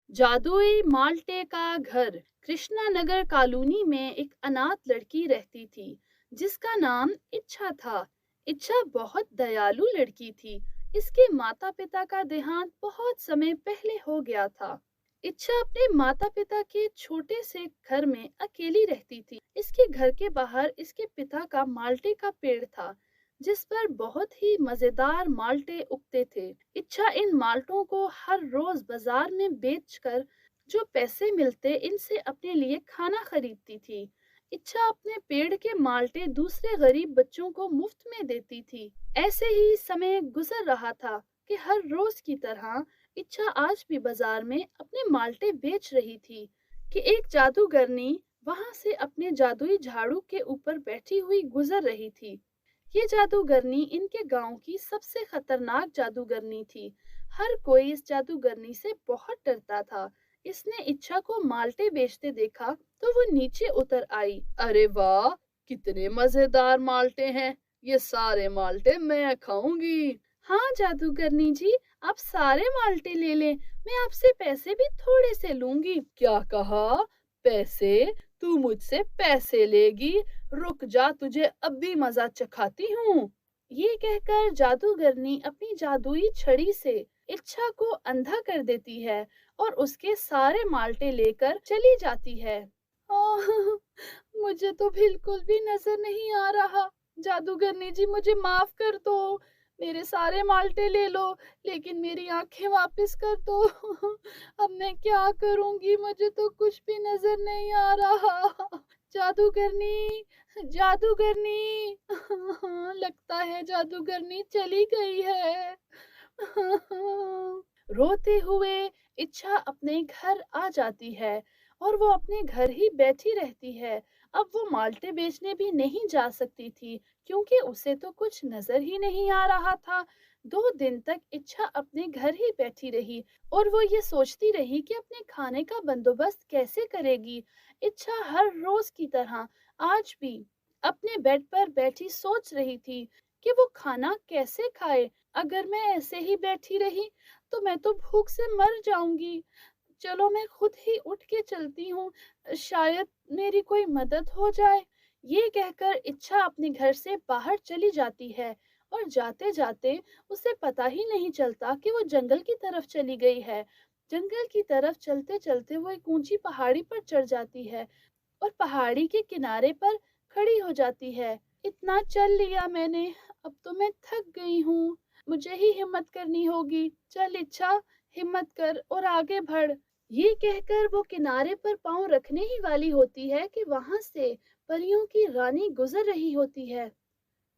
जादुई माल्टे का घर। कृष्णा नगर कॉलोनी में एक अनाथ लड़की रहती थी जिसका नाम इच्छा था। इच्छा बहुत दयालु लड़की थी। इसके माता पिता का देहांत बहुत समय पहले हो गया था। इच्छा अपने माता पिता के छोटे से घर में अकेली रहती थी। इसके घर के बाहर इसके पिता का माल्टे का पेड़ था जिस पर बहुत ही मजेदार माल्टे उगते थे। इच्छा इन माल्टों को हर रोज बाजार में बेचकर जो पैसे मिलते इनसे अपने लिए खाना खरीदती थी। इच्छा अपने पेड़ के माल्टे दूसरे गरीब बच्चों को मुफ्त में देती थी। ऐसे ही समय गुजर रहा था कि हर रोज की तरह इच्छा आज भी बाजार में अपने माल्टे बेच रही थी कि एक जादूगरनी वहां से अपने जादुई झाड़ू के ऊपर बैठी हुई गुजर रही थी। ये जादूगरनी इनके गांव की सबसे खतरनाक जादूगरनी थी। हर कोई इस जादूगरनी से बहुत डरता था। इसने इच्छा को माल्टे बेचते देखा तो वो नीचे उतर आई। अरे वाह, कितने मजेदार माल्टे हैं। ये सारे माल्टे मैं खाऊंगी। हाँ जादूगरनी जी, आप सारे माल्टे ले लें। मैं आपसे पैसे भी थोड़े से लूंगी। क्या कहा? पैसे? तू मुझसे पैसे लेगी? रुक जा, तुझे अब भी मजा चखाती हूँ। ये कहकर जादूगरनी अपनी जादुई छड़ी से इच्छा को अंधा कर देती है और उसके सारे माल्टे लेकर चली जाती है। आह, मुझे तो बिल्कुल भी नजर नहीं आ रहा। जादूगरनी जी, मुझे माफ कर दो। मेरे सारे माल्टे ले लो, लेकिन मेरी आंखें वापस कर दो। अब मैं क्या करूंगी? मुझे तो कुछ भी नजर नहीं आ रहा। जादूगरनी, जादूगरनी। लगता है जादूगरनी चली गई है। रोते हुए इच्छा अपने घर आ जाती है और वो अपने घर ही बैठी रहती है। अब वो माल्टे बेचने भी नहीं जा सकती थी क्योंकि उसे तो कुछ नजर ही नहीं आ रहा था। 2 दिन तक इच्छा अपने घर ही बैठी रही और वो ये सोचती रही कि अपने खाने का बंदोबस्त कैसे करेगी। इच्छा हर रोज की तरह आज भी अपने बेड पर बैठी सोच रही थी कि वो खाना कैसे खाए। अगर मैं ऐसे ही बैठी रही तो मैं तो भूख से मर जाऊंगी। चलो मैं खुद ही उठ के चलती हूँ, शायद मेरी कोई मदद हो जाए। ये कहकर इच्छा अपने घर से बाहर चली जाती है और जाते जाते उसे पता ही नहीं चलता कि वो जंगल की तरफ चली गई है। जंगल की तरफ चलते चलते वो एक ऊंची पहाड़ी पर चढ़ जाती है और पहाड़ी के किनारे पर खड़ी हो जाती है। इतना चल लिया मैंने, अब तो मैं थक गई हूँ। मुझे ही हिम्मत करनी होगी। चल इच्छा, हिम्मत कर और आगे बढ़। ये कहकर वो किनारे पर पांव रखने ही वाली होती है कि वहां से परियों की रानी गुजर रही होती है।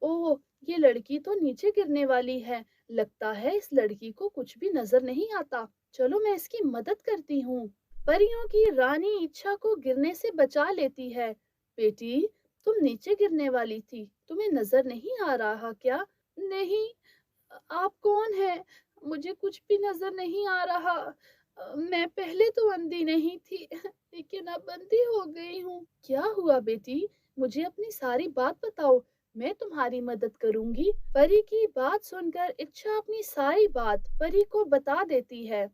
ओह, ये लड़की तो नीचे गिरने वाली है। लगता है इस लड़की को कुछ भी नजर नहीं आता। चलो मैं इसकी मदद करती हूँ। परियों की रानी इच्छा को गिरने से बचा लेती है। बेटी, तुम नीचे गिरने वाली थी, तुम्हें नजर नहीं आ रहा क्या? नहीं। आप कौन है? मुझे कुछ भी नजर नहीं आ रहा। मैं पहले तो अंधी नहीं थी, लेकिन अब अंधी हो गई हूँ। क्या हुआ बेटी? मुझे अपनी सारी बात बताओ, मैं तुम्हारी मदद करूंगी। परी की बात सुनकर इच्छा अपनी सारी बात परी को बता देती है।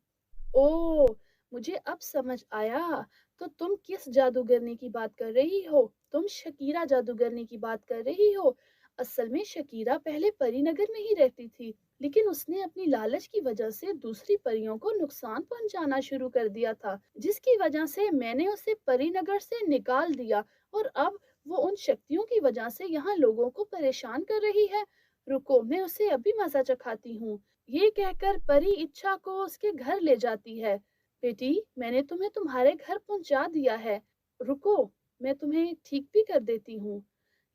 ओह, मुझे अब समझ आया। तो तुम किस जादूगरनी की बात कर रही हो? तुम शकीरा जादूगरनी की बात कर रही हो। असल में शकीरा पहले परीनगर में ही रहती थी, लेकिन उसने अपनी लालच की वजह से दूसरी परियों को नुकसान पहुंचाना शुरू कर दिया था, जिसकी वजह से मैंने उसे परीनगर से निकाल दिया और अब वो उन शक्तियों की वजह से यहाँ लोगों को परेशान कर रही है। रुको, मैं उसे अभी मजा चखाती हूँ। ये कहकर परी इच्छा को उसके घर ले जाती है। बेटी, मैंने तुम्हें तुम्हारे घर पहुंचा दिया है। रुको, मैं तुम्हें ठीक भी कर देती हूँ।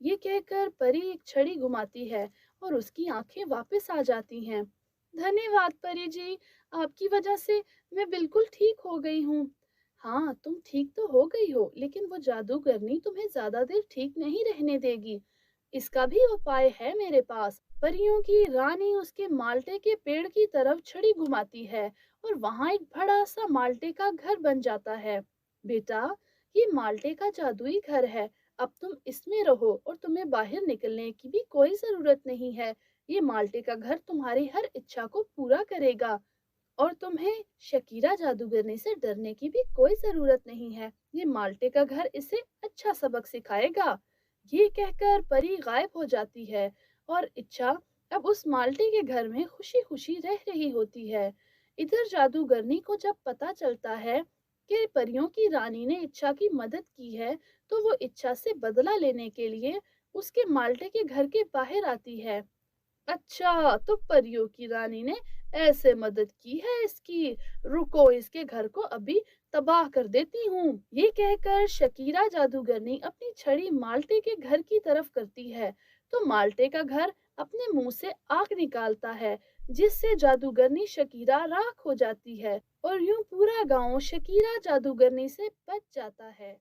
ये कहकर परी एक छड़ी घुमाती है और उसकी आंखें वापस आ जाती हैं। धन्यवाद परी जी, आपकी वजह से मैं बिल्कुल ठीक हो गई हूँ। हाँ, तुम ठीक तो हो गई हो, लेकिन वो जादूगरनी तुम्हें ज्यादा देर ठीक नहीं रहने देगी। इसका भी उपाय है मेरे पास। परियों की रानी उसके माल्टे के पेड़ की तरफ छड़ी घुमाती है और वहां एक बड़ा सा माल्टे का घर बन जाता है। बेटा, ये माल्टे का जादुई घर है। अब तुम इसमें रहो और तुम्हें बाहर निकलने की भी कोई जरूरत नहीं है। ये माल्टे का घर तुम्हारी हर इच्छा को पूरा करेगा। और तुम्हें शकीरा जादूगरनी से डरने की भी कोई जरूरत नहीं है, ये माल्टे का घर इसे अच्छा सबक सिखाएगा। ये कहकर परी गायब हो जाती है और इच्छा अब उस माल्टे के घर में खुशी खुशी रह रही होती है। इधर जादूगरनी को जब पता चलता है कि परियों की रानी ने इच्छा की मदद की है, तो वो इच्छा से बदला लेने के लिए उसके माल्टे के घर के बाहर आती है। अच्छा, तो परियों की रानी ने ऐसे मदद की है इसकी, रुको इसके घर को अभी तबाह कर देती हूँ। ये कहकर शकीरा जादूगरनी अपनी छड़ी माल्टे के घर की तरफ करती है, तो माल्टे का घर अपने मुंह से आग निकालता है, जिससे जादूगरनी शकीरा राख हो जाती है और यूं पूरा गांव शकीरा जादूगरनी से बच जाता है।